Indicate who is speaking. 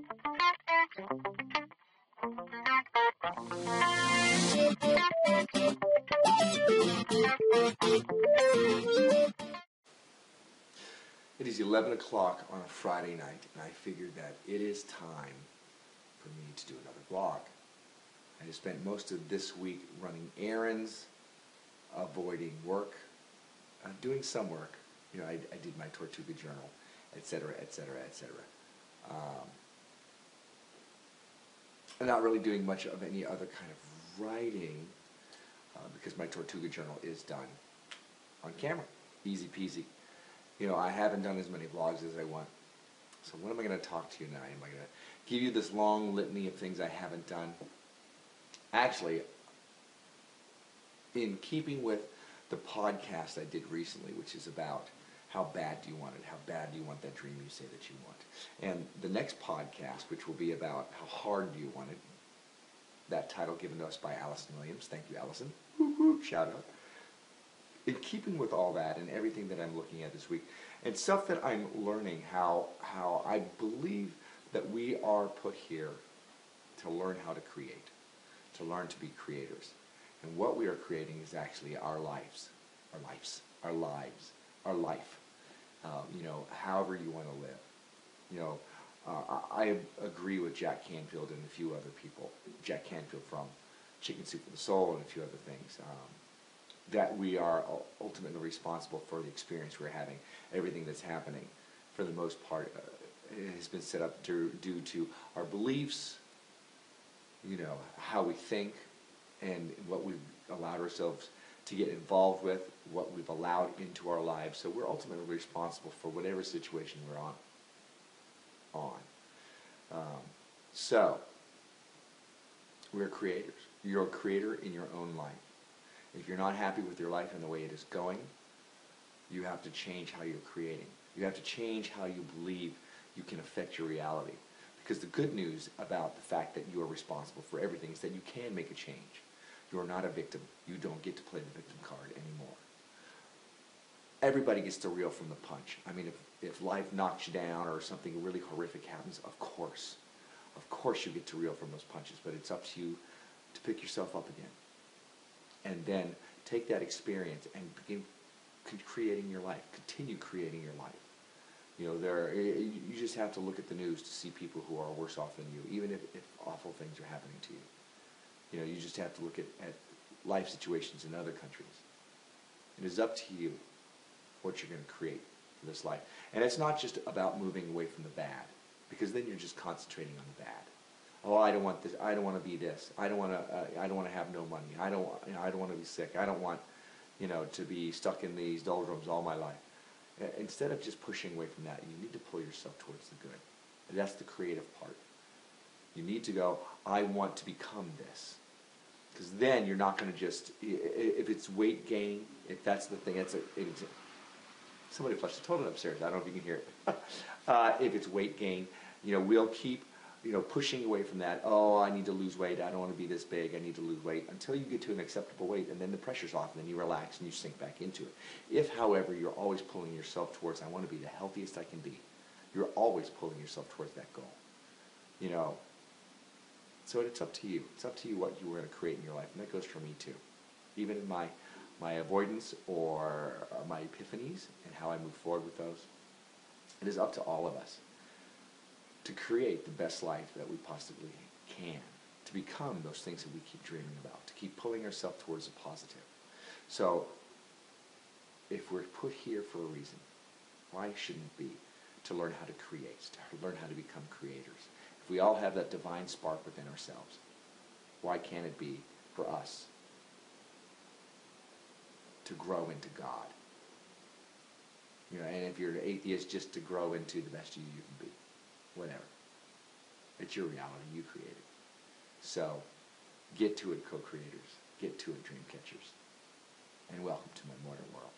Speaker 1: It is 11 o'clock on a Friday night, and I figured that it is time for me to do another vlog. I have spent most of this week running errands, avoiding work, doing some work. You know, I did my Tortuga journal, etc., etc., etc. I'm not really doing much of any other kind of writing because my Tortuga journal is done on camera. Easy peasy. You know, I haven't done as many vlogs as I want. So what am I going to talk to you now? Am I going to give you this long litany of things I haven't done? Actually, in keeping with the podcast I did recently, which is about how bad do you want it? How bad do you want that dream you say that you want? And the next podcast, which will be about how hard do you want it, that title given to us by Allison Williams. Thank you, Allison. Whoop, whoop, shout out. In keeping with all that and everything that I'm looking at this week, and stuff that I'm learning, how I believe that we are put here to learn how to create, to learn to be creators. And what we are creating is actually our lives, our life. You know, however you want to live. You know, I agree with Jack Canfield and a few other people. Jack Canfield from Chicken Soup for the Soul and a few other things. That we are ultimately responsible for the experience we're having. Everything that's happening, for the most part, has been set up due to our beliefs, you know, how we think, and what we've allowed ourselves to get involved with, what we've allowed into our lives. So we're ultimately responsible for whatever situation we're on. So, we're creators. You're a creator in your own life. If you're not happy with your life and the way it is going, you have to change how you're creating. You have to change how you believe you can affect your reality. Because the good news about the fact that you are responsible for everything is that you can make a change. You are not a victim. You don't get to play the victim card anymore. Everybody gets to reel from the punch. I mean, if life knocks you down or something really horrific happens, of course you get to reel from those punches, but it's up to you to pick yourself up again. And then take that experience and begin creating your life. Continue creating your life. You know, you just have to look at the news to see people who are worse off than you, even if awful things are happening to you. You know, you just have to look at life situations in other countries. It is up to you what you're going to create for this life. And it's not just about moving away from the bad, because then you're just concentrating on the bad. Oh, I don't want this. I don't want to be this. I don't want to have no money. I don't want to be sick. I don't want, you know, to be stuck in these doldrums all my life. Instead of just pushing away from that, you need to pull yourself towards the good. And that's the creative part. You need to go, I want to become this. Because then you're not going to just, if it's weight gain, if that's the thing, somebody flushed the toilet upstairs. I don't know if you can hear it. If it's weight gain, you know, we'll keep, you know, pushing away from that. Oh, I need to lose weight. I don't want to be this big. I need to lose weight, until you get to an acceptable weight, and then the pressure's off, and then you relax and you sink back into it. If, however, you're always pulling yourself towards, I want to be the healthiest I can be, you're always pulling yourself towards that goal. You know, so it's up to you. It's up to you what you are going to create in your life, and that goes for me too. Even in my avoidance or my epiphanies and how I move forward with those, it is up to all of us to create the best life that we possibly can, to become those things that we keep dreaming about, to keep pulling ourselves towards the positive. So, if we're put here for a reason, why shouldn't it be to learn how to create, to learn how to become creators? If we all have that divine spark within ourselves, why can't it be for us to grow into God? You know, and if you're an atheist, just to grow into the best you can be. Whatever. It's your reality. You create it. So, get to it, co-creators. Get to it, dream catchers. And welcome to my modern world.